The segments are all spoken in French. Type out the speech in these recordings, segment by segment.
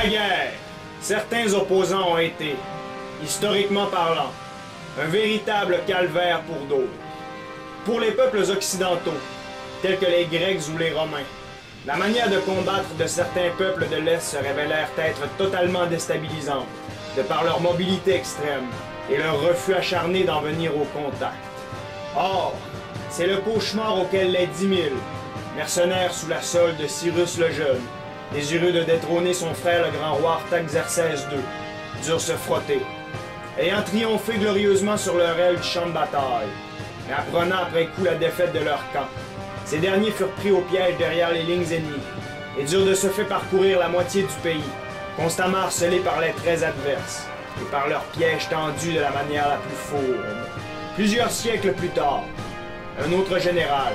Naguère, certains opposants ont été, historiquement parlant, un véritable calvaire pour d'autres. Pour les peuples occidentaux, tels que les Grecs ou les Romains, la manière de combattre de certains peuples de l'Est se révélèrent être totalement déstabilisante, de par leur mobilité extrême et leur refus acharné d'en venir au contact. Or, c'est le cauchemar auquel les 10 000, mercenaires sous la solde de Cyrus le Jeune, désireux de détrôner son frère le grand roi Artaxerxès II, durent se frotter, ayant triomphé glorieusement sur leur aile du champ de bataille, mais apprenant après coup la défaite de leur camp. Ces derniers furent pris au piège derrière les lignes ennemies, et durent de ce fait parcourir la moitié du pays, constamment harcelés par les traits adverses, et par leurs pièges tendus de la manière la plus fourbe. Plusieurs siècles plus tard, un autre général,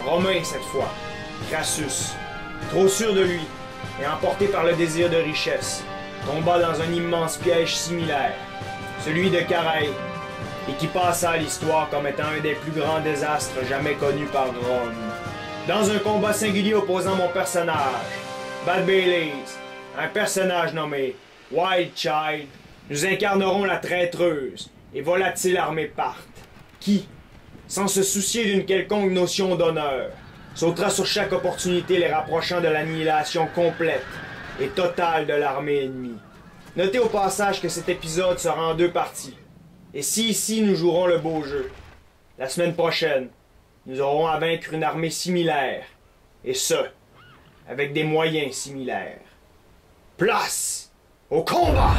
romain cette fois, Crassus, trop sûr de lui, et emporté par le désir de richesse, tomba dans un immense piège similaire, celui de Carrhae, et qui passa à l'histoire comme étant un des plus grands désastres jamais connus par Rome. Dans un combat singulier opposant mon personnage, Bad Baileys, un personnage nommé Wild Child, nous incarnerons la traîtreuse et volatile armée parthe, qui, sans se soucier d'une quelconque notion d'honneur, sautera sur chaque opportunité les rapprochant de l'annihilation complète et totale de l'armée ennemie. Notez au passage que cet épisode sera en 2 parties. Et si ici nous jouerons le beau jeu, la semaine prochaine, nous aurons à vaincre une armée similaire, et ce, avec des moyens similaires. Place au combat!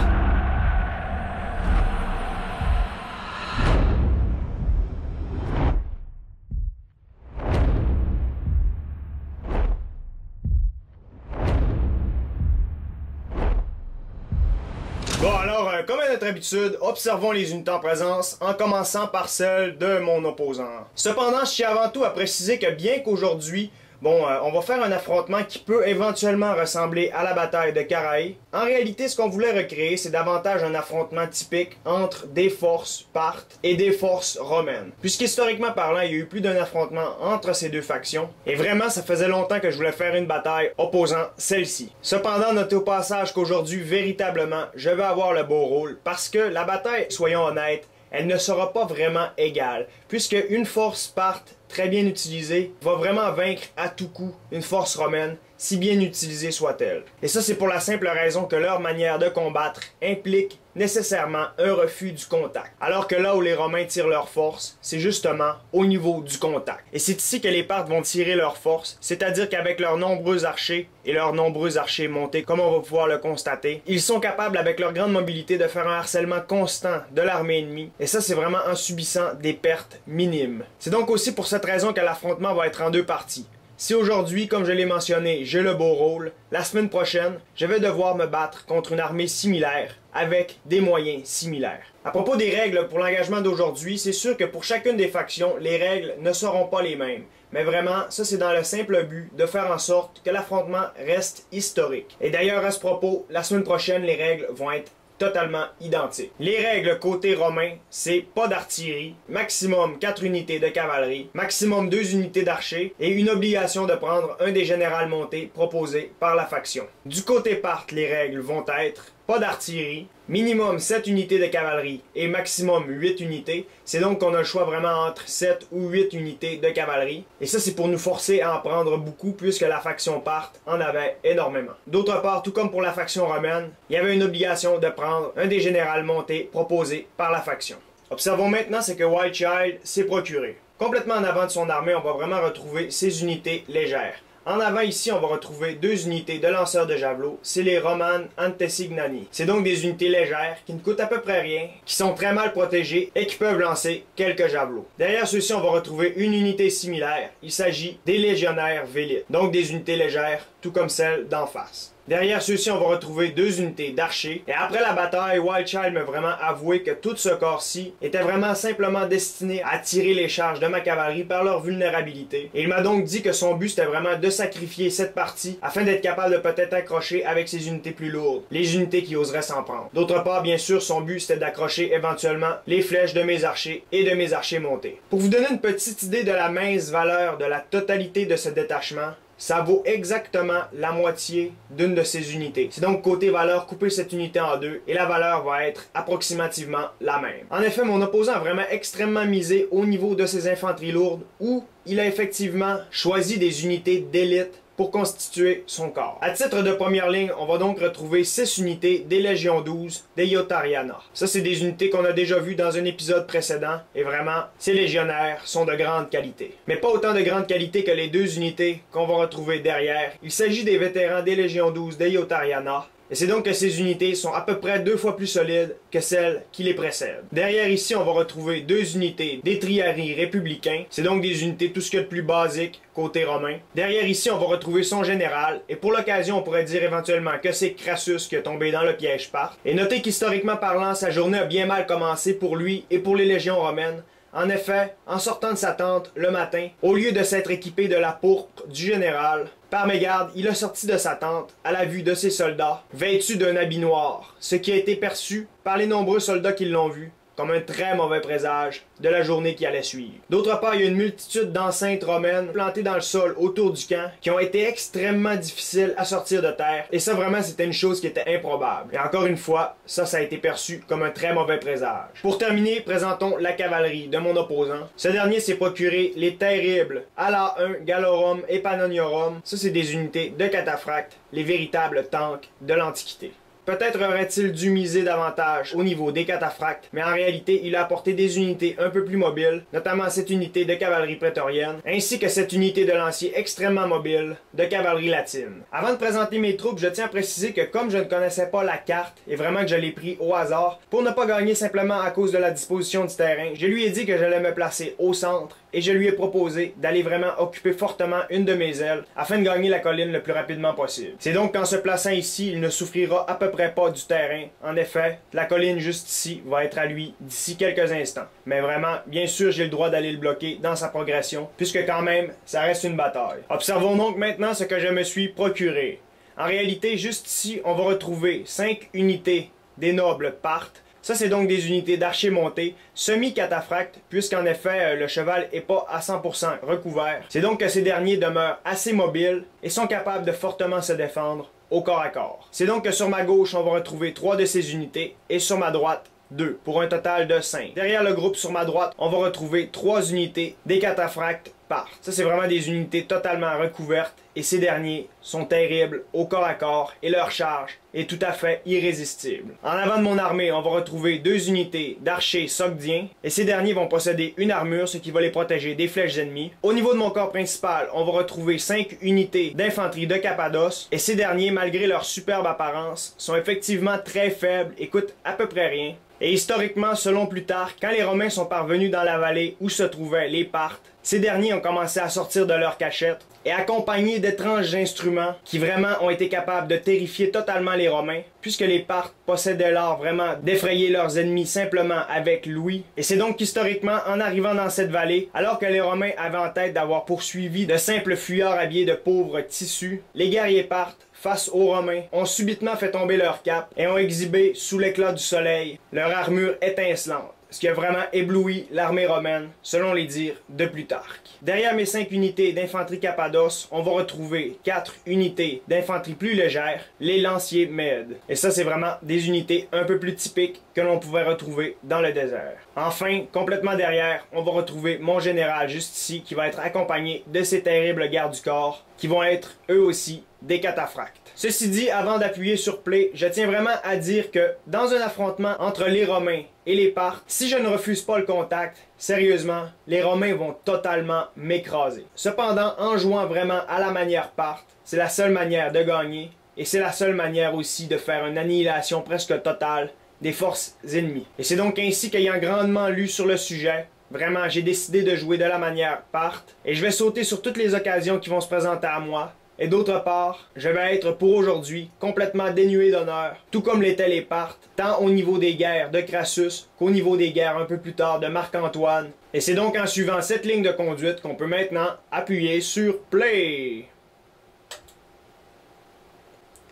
Bon alors, comme à notre habitude, observons les unités en présence, en commençant par celle de mon opposant. Cependant, je tiens avant tout à préciser que bien qu'aujourd'hui, on va faire un affrontement qui peut éventuellement ressembler à la bataille de Carrhae. En réalité, ce qu'on voulait recréer, c'est davantage un affrontement typique entre des forces parthes et des forces romaines. Puisqu'historiquement parlant, il y a eu plus d'un affrontement entre ces deux factions. Et vraiment, ça faisait longtemps que je voulais faire une bataille opposant celle-ci. Cependant, notez au passage qu'aujourd'hui, véritablement, je vais avoir le beau rôle. Parce que la bataille, soyons honnêtes, elle ne sera pas vraiment égale. Puisque une force parthe très bien utilisée va vraiment vaincre à tout coup une force romaine, si bien utilisée soit-elle. Et ça, c'est pour la simple raison que leur manière de combattre implique nécessairement un refus du contact. Alors que là où les Romains tirent leur force, c'est justement au niveau du contact. Et c'est ici que les Parthes vont tirer leur force, c'est-à-dire qu'avec leurs nombreux archers et leurs nombreux archers montés, comme on va pouvoir le constater, ils sont capables avec leur grande mobilité de faire un harcèlement constant de l'armée ennemie. Et ça, c'est vraiment en subissant des pertes minimes. C'est donc aussi pour cette raison que l'affrontement va être en 2 parties. Si aujourd'hui, comme je l'ai mentionné, j'ai le beau rôle, la semaine prochaine, je vais devoir me battre contre une armée similaire, avec des moyens similaires. À propos des règles pour l'engagement d'aujourd'hui, c'est sûr que pour chacune des factions, les règles ne seront pas les mêmes. Mais vraiment, ça c'est dans le simple but de faire en sorte que l'affrontement reste historique. Et d'ailleurs, à ce propos, la semaine prochaine, les règles vont être totalement identiques. Les règles côté romain, c'est pas d'artillerie, maximum 4 unités de cavalerie, maximum 2 unités d'archers et une obligation de prendre un des générales montés proposés par la faction. Du côté parthe, les règles vont être pas d'artillerie, minimum 7 unités de cavalerie et maximum 8 unités. C'est donc qu'on a le choix vraiment entre 7 ou 8 unités de cavalerie. Et ça, c'est pour nous forcer à en prendre beaucoup puisque la faction parthe en avait énormément. D'autre part, tout comme pour la faction romaine, il y avait une obligation de prendre un des générales montés proposés par la faction. Observons maintenant ce que Wild Child s'est procuré. Complètement en avant de son armée, on va vraiment retrouver ses unités légères. En avant ici, on va retrouver 2 unités de lanceurs de javelots, c'est les Roman Antesignani. C'est donc des unités légères qui ne coûtent à peu près rien, qui sont très mal protégées et qui peuvent lancer quelques javelots. Derrière ceux-ci, on va retrouver une unité similaire, il s'agit des légionnaires vélites, donc des unités légères, tout comme celles d'en face. Derrière ceux-ci, on va retrouver 2 unités d'archers. Et après la bataille, Wild Child m'a vraiment avoué que tout ce corps-ci était vraiment simplement destiné à tirer les charges de ma cavalerie par leur vulnérabilité. Et il m'a donc dit que son but c'était vraiment de sacrifier cette partie afin d'être capable de peut-être accrocher avec ses unités plus lourdes, les unités qui oseraient s'en prendre. D'autre part, bien sûr, son but c'était d'accrocher éventuellement les flèches de mes archers et de mes archers montés. Pour vous donner une petite idée de la mince valeur de la totalité de ce détachement, ça vaut exactement la moitié d'une de ces unités. C'est donc côté valeur, couper cette unité en deux et la valeur va être approximativement la même. En effet, mon opposant a vraiment extrêmement misé au niveau de ses infanteries lourdes où il a effectivement choisi des unités d'élite pour constituer son corps. À titre de première ligne, on va donc retrouver 6 unités des Légions 12 des Yotariana. Ça, c'est des unités qu'on a déjà vues dans un épisode précédent, et vraiment, ces légionnaires sont de grande qualité. Mais pas autant de grande qualité que les 2 unités qu'on va retrouver derrière. Il s'agit des vétérans des Légions 12 des Yotariana, et c'est donc que ces unités sont à peu près 2 fois plus solides que celles qui les précèdent. Derrière ici, on va retrouver 2 unités des Triarii républicains. C'est donc des unités tout ce qu'il y a de plus basique côté romain. Derrière ici, on va retrouver son général. Et pour l'occasion, on pourrait dire éventuellement que c'est Crassus qui est tombé dans le piège Sparte. Et notez qu'historiquement parlant, sa journée a bien mal commencé pour lui et pour les légions romaines. En effet, en sortant de sa tente le matin, au lieu de s'être équipé de la pourpre du général, par mégarde, il a sorti de sa tente à la vue de ses soldats, vêtus d'un habit noir, ce qui a été perçu par les nombreux soldats qui l'ont vu comme un très mauvais présage de la journée qui allait suivre. D'autre part, il y a une multitude d'enceintes romaines plantées dans le sol autour du camp qui ont été extrêmement difficiles à sortir de terre. Et ça, vraiment, c'était une chose qui était improbable. Et encore une fois, ça a été perçu comme un très mauvais présage. Pour terminer, présentons la cavalerie de mon opposant. Ce dernier s'est procuré les terribles Ala 1, Gallorum et Pannoniorum. Ça, c'est des unités de cataphractes, les véritables tanks de l'Antiquité. Peut-être aurait-il dû miser davantage au niveau des cataphractes, mais en réalité, il a apporté des unités un peu plus mobiles, notamment cette unité de cavalerie prétorienne, ainsi que cette unité de lanciers extrêmement mobile de cavalerie latine. Avant de présenter mes troupes, je tiens à préciser que comme je ne connaissais pas la carte, et vraiment que je l'ai pris au hasard, pour ne pas gagner simplement à cause de la disposition du terrain, je lui ai dit que j'allais me placer au centre, et je lui ai proposé d'aller vraiment occuper fortement une de mes ailes afin de gagner la colline le plus rapidement possible. C'est donc qu'en se plaçant ici, il ne souffrira à peu près pas du terrain. En effet, la colline juste ici va être à lui d'ici quelques instants. Mais vraiment, bien sûr, j'ai le droit d'aller le bloquer dans sa progression, puisque quand même, ça reste une bataille. Observons donc maintenant ce que je me suis procuré. En réalité, juste ici, on va retrouver 5 unités des nobles Parthes. Ça, c'est donc des unités d'archers montés, semi-cataphractes, puisqu'en effet, le cheval n'est pas à 100% recouvert. C'est donc que ces derniers demeurent assez mobiles et sont capables de fortement se défendre au corps à corps. C'est donc que sur ma gauche, on va retrouver 3 de ces unités, et sur ma droite, 2, pour un total de 5. Derrière le groupe sur ma droite, on va retrouver 3 unités des cataphractes Parthes. Ça, c'est vraiment des unités totalement recouvertes, et ces derniers sont terribles au corps à corps, et leur charge est tout à fait irrésistible. En avant de mon armée, on va retrouver 2 unités d'archers sogdiens, et ces derniers vont posséder une armure, ce qui va les protéger des flèches ennemies. Au niveau de mon corps principal, on va retrouver 5 unités d'infanterie de Cappadoce, et ces derniers, malgré leur superbe apparence, sont effectivement très faibles et coûtent à peu près rien. Et historiquement, selon Plutarque, quand les Romains sont parvenus dans la vallée où se trouvaient les Parthes, ces derniers ont commencé à sortir de leur cachette et accompagnés d'étranges instruments qui vraiment ont été capables de terrifier totalement les Romains, puisque les Parthes possédaient l'art vraiment d'effrayer leurs ennemis simplement avec l'ouïe. Et c'est donc qu'historiquement, en arrivant dans cette vallée, alors que les Romains avaient en tête d'avoir poursuivi de simples fuyards habillés de pauvres tissus, les guerriers Parthes, face aux Romains, ont subitement fait tomber leur cap et ont exhibé, sous l'éclat du soleil, leur armure étincelante, ce qui a vraiment ébloui l'armée romaine, selon les dires de Plutarque. Derrière mes 5 unités d'infanterie Cappadoce, on va retrouver 4 unités d'infanterie plus légère, les lanciers Mèdes. Et ça, c'est vraiment des unités un peu plus typiques que l'on pouvait retrouver dans le désert. Enfin, complètement derrière, on va retrouver mon général juste ici, qui va être accompagné de ces terribles gardes du corps, qui vont être, eux aussi, des cataphractes. Ceci dit, avant d'appuyer sur play, je tiens vraiment à dire que dans un affrontement entre les Romains et les Parthes, si je ne refuse pas le contact, sérieusement, les Romains vont totalement m'écraser. Cependant, en jouant vraiment à la manière Parthe, c'est la seule manière de gagner, et c'est la seule manière aussi de faire une annihilation presque totale des forces ennemies. Et c'est donc ainsi qu'ayant grandement lu sur le sujet, vraiment j'ai décidé de jouer de la manière Parthe, et je vais sauter sur toutes les occasions qui vont se présenter à moi. Et d'autre part, je vais être pour aujourd'hui complètement dénué d'honneur, tout comme l'étaient les Parthes, tant au niveau des guerres de Crassus qu'au niveau des guerres un peu plus tard de Marc-Antoine. Et c'est donc en suivant cette ligne de conduite qu'on peut maintenant appuyer sur Play.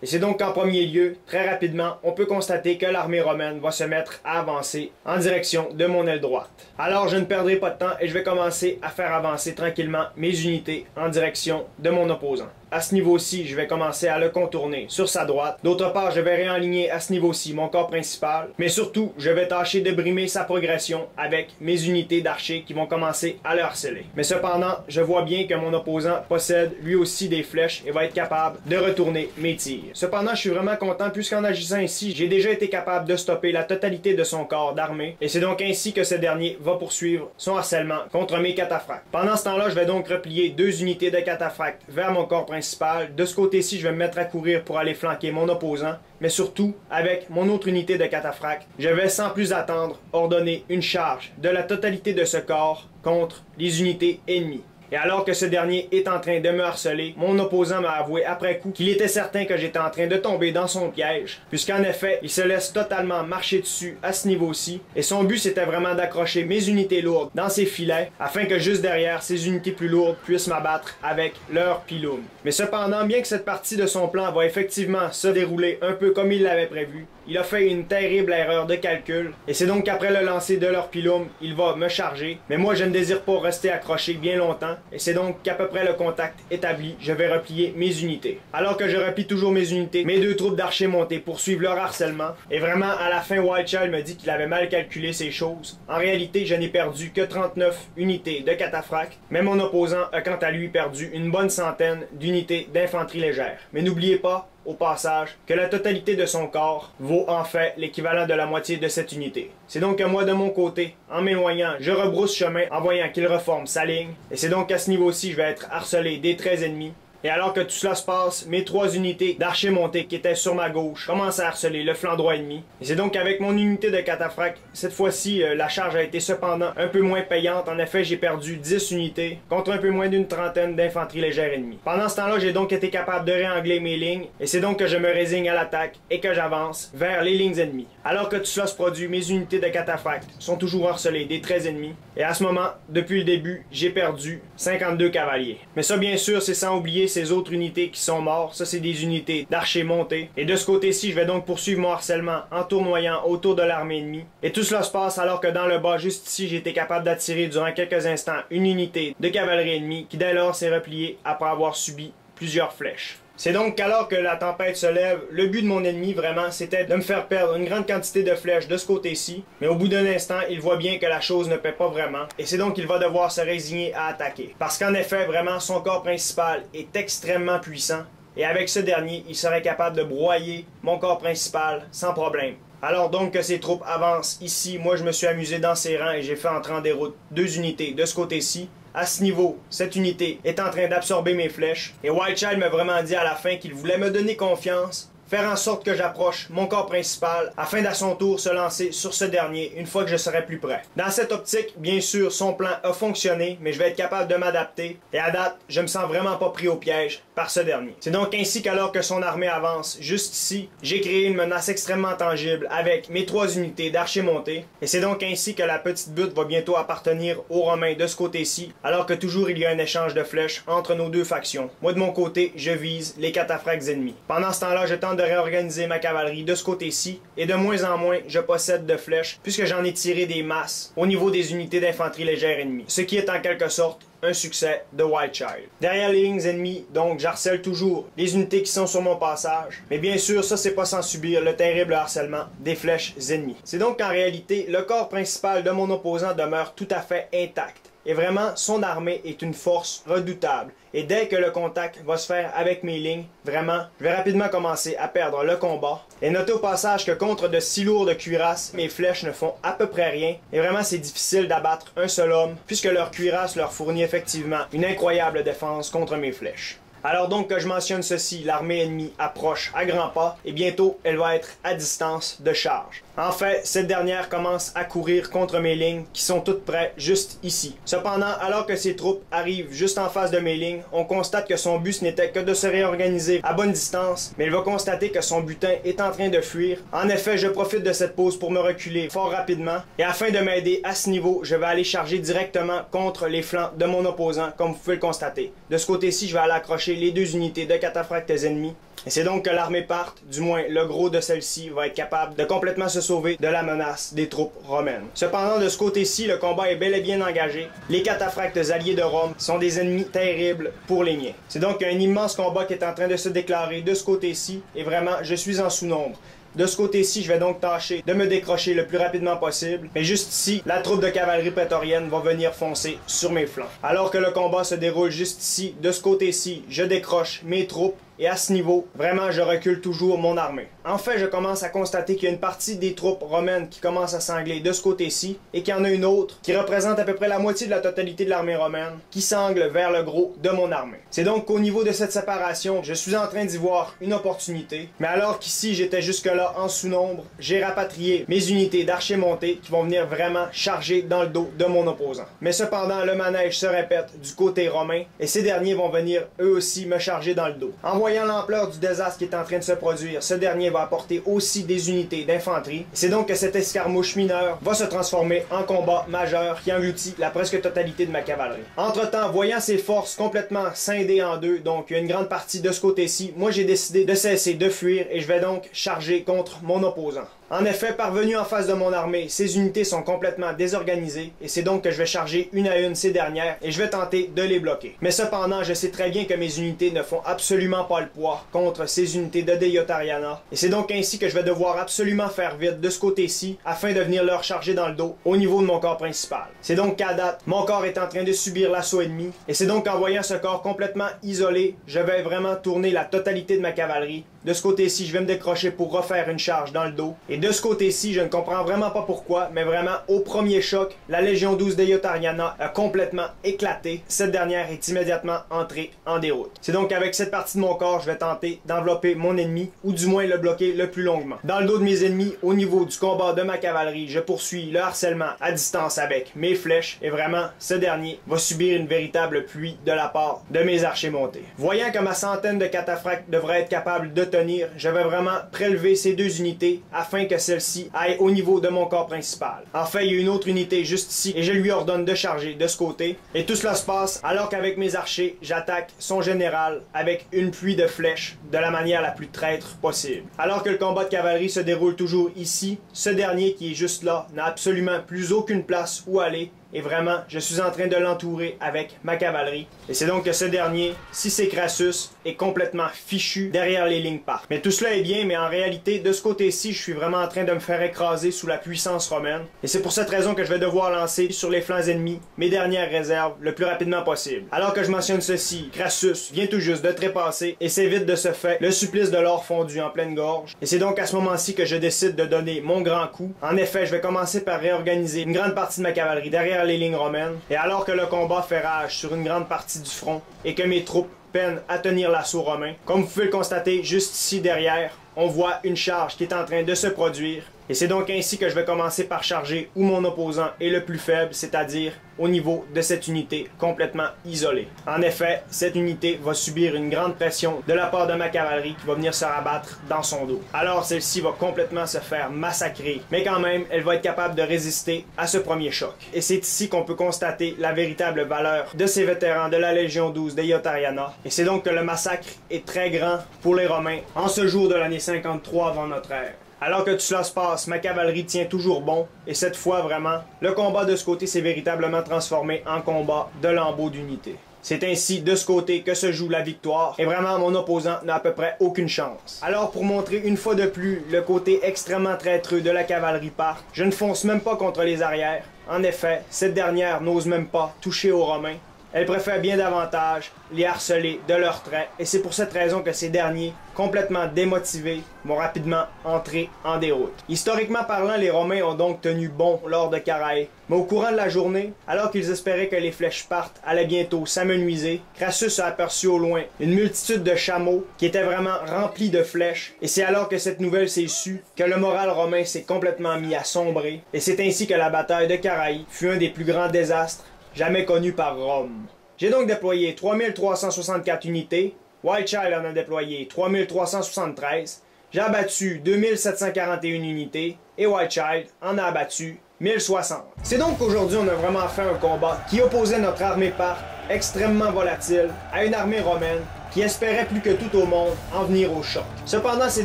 Et c'est donc qu'en premier lieu, très rapidement, on peut constater que l'armée romaine va se mettre à avancer en direction de mon aile droite. Alors je ne perdrai pas de temps et je vais commencer à faire avancer tranquillement mes unités en direction de mon opposant. à ce niveau-ci, je vais commencer à le contourner sur sa droite. D'autre part, je vais réaligner à ce niveau-ci mon corps principal. Mais surtout, je vais tâcher de brimer sa progression avec mes unités d'archers qui vont commencer à le harceler. Mais cependant, je vois bien que mon opposant possède lui aussi des flèches et va être capable de retourner mes tirs. Cependant, je suis vraiment content puisqu'en agissant ainsi, j'ai déjà été capable de stopper la totalité de son corps d'armée. Et c'est donc ainsi que ce dernier va poursuivre son harcèlement contre mes cataphractes. Pendant ce temps-là, je vais donc replier 2 unités de cataphractes vers mon corps principal. De ce côté-ci, je vais me mettre à courir pour aller flanquer mon opposant. Mais surtout, avec mon autre unité de cataphractes, je vais sans plus attendre ordonner une charge de la totalité de ce corps contre les unités ennemies. Et alors que ce dernier est en train de me harceler, mon opposant m'a avoué après coup qu'il était certain que j'étais en train de tomber dans son piège, puisqu'en effet, il se laisse totalement marcher dessus à ce niveau-ci, et son but c'était vraiment d'accrocher mes unités lourdes dans ses filets, afin que juste derrière, ces unités plus lourdes puissent m'abattre avec leur pilum. Mais cependant, bien que cette partie de son plan va effectivement se dérouler un peu comme il l'avait prévu, il a fait une terrible erreur de calcul, et c'est donc qu'après le lancer de leur pilum, il va me charger, mais moi je ne désire pas rester accroché bien longtemps, et c'est donc qu'à peu près le contact établi, je vais replier mes unités. Alors que je replie toujours mes unités, mes 2 troupes d'archers montés poursuivent leur harcèlement, et vraiment à la fin Wildchild me dit qu'il avait mal calculé ces choses. En réalité, je n'ai perdu que 39 unités de cataphractes, mais mon opposant a quant à lui perdu une bonne centaine d'unités d'infanterie légère. Mais n'oubliez pas, au passage, que la totalité de son corps vaut en fait l'équivalent de la moitié de cette unité. C'est donc que moi de mon côté, en m'éloignant, je rebrousse chemin en voyant qu'il reforme sa ligne, et c'est donc qu'à ce niveau-ci, je vais être harcelé des 13 ennemis. Et alors que tout cela se passe, mes 3 unités d'archers montés qui étaient sur ma gauche commencent à harceler le flanc droit ennemi. Et c'est donc qu'avec mon unité de cataphracte, cette fois-ci, la charge a été cependant un peu moins payante. En effet, j'ai perdu 10 unités contre un peu moins d'une trentaine d'infanterie légère ennemie. Pendant ce temps-là, j'ai donc été capable de réangler mes lignes. Et c'est donc que je me résigne à l'attaque et que j'avance vers les lignes ennemies. Alors que tout cela se produit, mes unités de cataphracte sont toujours harcelées des 13 ennemis. Et à ce moment, depuis le début, j'ai perdu 52 cavaliers. Mais ça, bien sûr, c'est sans oublier ces autres unités qui sont morts. Ça, c'est des unités d'archers montés. Et de ce côté-ci, je vais donc poursuivre mon harcèlement en tournoyant autour de l'armée ennemie. Et tout cela se passe alors que dans le bas, juste ici, j'ai été capable d'attirer durant quelques instants une unité de cavalerie ennemie qui dès lors s'est repliée après avoir subi plusieurs flèches. C'est donc qu'alors que la tempête se lève, le but de mon ennemi vraiment c'était de me faire perdre une grande quantité de flèches de ce côté-ci, mais au bout d'un instant, il voit bien que la chose ne paie pas vraiment, et c'est donc qu'il va devoir se résigner à attaquer. Parce qu'en effet, vraiment, son corps principal est extrêmement puissant, et avec ce dernier, il serait capable de broyer mon corps principal sans problème. Alors donc que ses troupes avancent ici, moi je me suis amusé dans ses rangs et j'ai fait entrer en déroute 2 unités de ce côté-ci. À ce niveau, cette unité est en train d'absorber mes flèches. Et Wildchild m'a vraiment dit à la fin qu'il voulait me donner confiance, faire en sorte que j'approche mon corps principal afin d'à son tour se lancer sur ce dernier une fois que je serai plus près. Dans cette optique, bien sûr, son plan a fonctionné, mais je vais être capable de m'adapter. Et à date, je me sens vraiment pas pris au piège par ce dernier. C'est donc ainsi qu'alors que son armée avance juste ici, j'ai créé une menace extrêmement tangible avec mes 3 unités d'archers montés. Et c'est donc ainsi que la petite butte va bientôt appartenir aux Romains de ce côté-ci, alors que toujours il y a un échange de flèches entre nos 2 factions. Moi de mon côté, je vise les cataphractes ennemis. Pendant ce temps-là, je tente de réorganiser ma cavalerie de ce côté-ci, et de moins en moins, je possède de flèches, puisque j'en ai tiré des masses au niveau des unités d'infanterie légère ennemies. Ce qui est en quelque sorte un succès de Wildchild. Derrière les lignes ennemies, donc, j'harcèle toujours les unités qui sont sur mon passage. Mais bien sûr, ça, c'est pas sans subir le terrible harcèlement des flèches ennemies. C'est donc qu'en réalité, le corps principal de mon opposant demeure tout à fait intact. Et vraiment, son armée est une force redoutable. Et dès que le contact va se faire avec mes lignes, vraiment, je vais rapidement commencer à perdre le combat. Et notez au passage que contre de si lourdes cuirasses, mes flèches ne font à peu près rien. Et vraiment, c'est difficile d'abattre un seul homme, puisque leur cuirasse leur fournit effectivement une incroyable défense contre mes flèches. Alors donc que je mentionne ceci, l'armée ennemie approche à grands pas et bientôt elle va être à distance de charge. En fait, cette dernière commence à courir contre mes lignes qui sont toutes prêtes juste ici. Cependant, alors que ses troupes arrivent juste en face de mes lignes, on constate que son but n'était que de se réorganiser à bonne distance, mais il va constater que son butin est en train de fuir. En effet, je profite de cette pause pour me reculer fort rapidement et afin de m'aider à ce niveau, je vais aller charger directement contre les flancs de mon opposant comme vous pouvez le constater. De ce côté-ci, je vais aller accrocher décrocher les 2 unités de cataphractes ennemis. Et c'est donc que l'armée parte, du moins le gros de celle-ci, va être capable de complètement se sauver de la menace des troupes romaines. Cependant, de ce côté-ci, le combat est bel et bien engagé. Les cataphractes alliés de Rome sont des ennemis terribles pour les miens. C'est donc un immense combat qui est en train de se déclarer de ce côté-ci, et vraiment, je suis en sous-nombre. De ce côté-ci, je vais donc tâcher de me décrocher le plus rapidement possible. Mais juste ici, la troupe de cavalerie prétorienne va venir foncer sur mes flancs. Alors que le combat se déroule juste ici, de ce côté-ci, je décroche mes troupes. Et à ce niveau, vraiment, je recule toujours mon armée. En fait, je commence à constater qu'il y a une partie des troupes romaines qui commence à s'angler de ce côté-ci, et qu'il y en a une autre qui représente à peu près la moitié de la totalité de l'armée romaine, qui s'angle vers le gros de mon armée. C'est donc qu'au niveau de cette séparation, je suis en train d'y voir une opportunité, mais alors qu'ici j'étais jusque-là en sous-nombre, j'ai rapatrié mes unités d'archers montés qui vont venir vraiment charger dans le dos de mon opposant. Mais cependant, le manège se répète du côté romain, et ces derniers vont venir eux aussi me charger dans le dos. En voyant l'ampleur du désastre qui est en train de se produire, ce dernier va apporter aussi des unités d'infanterie. C'est donc que cette escarmouche mineure va se transformer en combat majeur qui engloutit la presque totalité de ma cavalerie. Entre-temps, voyant ces forces complètement scindées en deux, donc il y a une grande partie de ce côté-ci, moi j'ai décidé de cesser de fuir et je vais donc charger contre mon opposant. En effet, parvenu en face de mon armée, ces unités sont complètement désorganisées et c'est donc que je vais charger une à une ces dernières et je vais tenter de les bloquer. Mais cependant, je sais très bien que mes unités ne font absolument pas le poids contre ces unités de Deiotariana et c'est donc ainsi que je vais devoir absolument faire vite de ce côté-ci afin de venir leur charger dans le dos au niveau de mon corps principal. C'est donc qu'à date, mon corps est en train de subir l'assaut ennemi et c'est donc qu'en voyant ce corps complètement isolé, je vais vraiment tourner la totalité de ma cavalerie. De ce côté-ci, je vais me décrocher pour refaire une charge dans le dos. Et de ce côté-ci, je ne comprends vraiment pas pourquoi, mais vraiment, au premier choc, la Légion 12 Deiotariana a complètement éclaté. Cette dernière est immédiatement entrée en déroute. C'est donc avec cette partie de mon corps, je vais tenter d'envelopper mon ennemi, ou du moins le bloquer le plus longuement. Dans le dos de mes ennemis, au niveau du combat de ma cavalerie, je poursuis le harcèlement à distance avec mes flèches, et vraiment, ce dernier va subir une véritable pluie de la part de mes archers montés. Voyant que ma centaine de cataphractes devrait être capable de tenir, je vais vraiment prélever ces 2 unités afin que celle-ci aille au niveau de mon corps principal. En fait, il y a une autre unité juste ici et je lui ordonne de charger de ce côté. Et tout cela se passe alors qu'avec mes archers, j'attaque son général avec une pluie de flèches de la manière la plus traître possible. Alors que le combat de cavalerie se déroule toujours ici, ce dernier qui est juste là n'a absolument plus aucune place où aller. Et vraiment, je suis en train de l'entourer avec ma cavalerie. Et c'est donc que ce dernier, si c'est Crassus, est complètement fichu derrière les lignes parties. Mais tout cela est bien, mais en réalité, de ce côté-ci, je suis vraiment en train de me faire écraser sous la puissance romaine. Et c'est pour cette raison que je vais devoir lancer sur les flancs ennemis mes dernières réserves le plus rapidement possible. Alors que je mentionne ceci, Crassus vient tout juste de trépasser et s'évite de ce fait le supplice de l'or fondu en pleine gorge. Et c'est donc à ce moment-ci que je décide de donner mon grand coup. En effet, je vais commencer par réorganiser une grande partie de ma cavalerie derrière les lignes romaines, et alors que le combat fait rage sur une grande partie du front et que mes troupes peinent à tenir l'assaut romain, comme vous pouvez le constater juste ici derrière, on voit une charge qui est en train de se produire. Et c'est donc ainsi que je vais commencer par charger où mon opposant est le plus faible, c'est-à-dire au niveau de cette unité complètement isolée. En effet, cette unité va subir une grande pression de la part de ma cavalerie qui va venir se rabattre dans son dos. Alors celle-ci va complètement se faire massacrer, mais quand même, elle va être capable de résister à ce premier choc. Et c'est ici qu'on peut constater la véritable valeur de ces vétérans de la Légion 12 Deiotariana. Et c'est donc que le massacre est très grand pour les Romains en ce jour de l'année 53 avant notre ère. Alors que tout cela se passe, ma cavalerie tient toujours bon, et cette fois vraiment, le combat de ce côté s'est véritablement transformé en combat de lambeaux d'unité. C'est ainsi de ce côté que se joue la victoire, et vraiment mon opposant n'a à peu près aucune chance. Alors pour montrer une fois de plus le côté extrêmement traîtreux de la cavalerie parthe, je ne fonce même pas contre les arrières. En effet, cette dernière n'ose même pas toucher aux Romains. Elle préfère bien davantage les harceler de leurs traits, et c'est pour cette raison que ces derniers, complètement démotivés, vont rapidement entrer en déroute. Historiquement parlant, les Romains ont donc tenu bon lors de Carrhae, mais au courant de la journée, alors qu'ils espéraient que les flèches partes allaient bientôt s'amenuiser, Crassus a aperçu au loin une multitude de chameaux qui étaient vraiment remplis de flèches, et c'est alors que cette nouvelle s'est sue que le moral romain s'est complètement mis à sombrer, et c'est ainsi que la bataille de Carrhae fut un des plus grands désastres jamais connu par Rome. J'ai donc déployé 3364 unités, Wildchild en a déployé 3373, j'ai abattu 2741 unités et Wildchild en a abattu 1060. C'est donc qu'aujourd'hui on a vraiment fait un combat qui opposait notre armée parthe extrêmement volatile à une armée romaine qui espéraient plus que tout au monde en venir au choc. Cependant, ces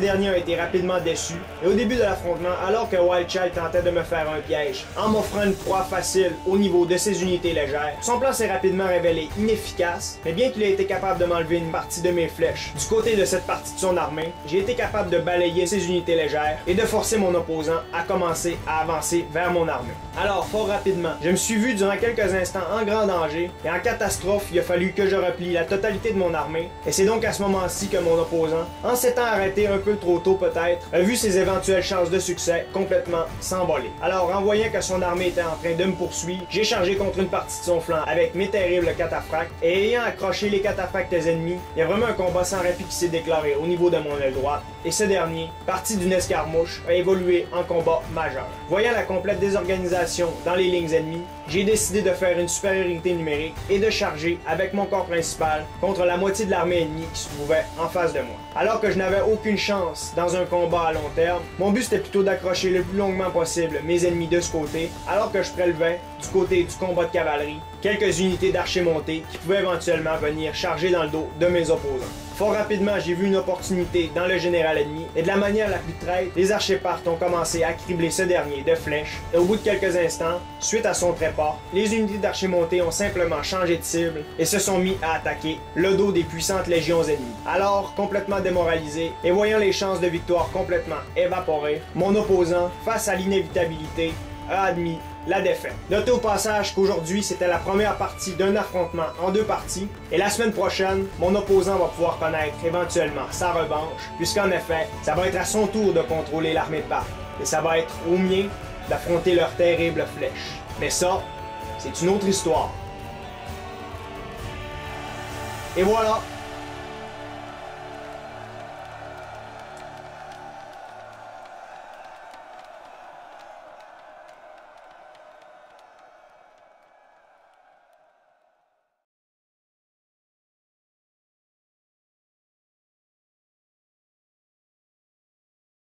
derniers ont été rapidement déçus, et au début de l'affrontement, alors que Wildchild tentait de me faire un piège en m'offrant une proie facile au niveau de ses unités légères, son plan s'est rapidement révélé inefficace, mais bien qu'il ait été capable de m'enlever une partie de mes flèches du côté de cette partie de son armée, j'ai été capable de balayer ses unités légères et de forcer mon opposant à commencer à avancer vers mon armée. Alors, fort rapidement, je me suis vu durant quelques instants en grand danger, et en catastrophe, il a fallu que je replie la totalité de mon armée, et c'est donc à ce moment-ci que mon opposant, en s'étant arrêté un peu trop tôt peut-être, a vu ses éventuelles chances de succès complètement s'envoler. Alors, en voyant que son armée était en train de me poursuivre, j'ai chargé contre une partie de son flanc avec mes terribles cataphractes, et ayant accroché les cataphractes ennemis, il y a vraiment un combat sans répit qui s'est déclaré au niveau de mon aile droite, et ce dernier, parti d'une escarmouche, a évolué en combat majeur. Voyant la complète désorganisation dans les lignes ennemies, j'ai décidé de faire une supériorité numérique et de charger avec mon corps principal contre la moitié de l'armée ennemie qui se trouvait en face de moi. Alors que je n'avais aucune chance dans un combat à long terme, mon but c'était plutôt d'accrocher le plus longuement possible mes ennemis de ce côté, alors que je prélevais, du côté du combat de cavalerie, quelques unités d'archers montés qui pouvaient éventuellement venir charger dans le dos de mes opposants. Fort rapidement, j'ai vu une opportunité dans le général ennemi, et de la manière la plus traître, les archers-partes ont commencé à cribler ce dernier de flèches, et au bout de quelques instants, suite à son trépas, les unités d'archers montés ont simplement changé de cible et se sont mis à attaquer le dos des puissantes légions ennemies. Alors, complètement démoralisé, et voyant les chances de victoire complètement évaporées, mon opposant, face à l'inévitabilité, a admis la défaite. Notez au passage qu'aujourd'hui, c'était la première partie d'un affrontement en deux parties, et la semaine prochaine, mon opposant va pouvoir connaître éventuellement sa revanche, puisqu'en effet, ça va être à son tour de contrôler l'armée de Parthe, et ça va être au mien d'affronter leurs terribles flèches. Mais ça, c'est une autre histoire. Et voilà,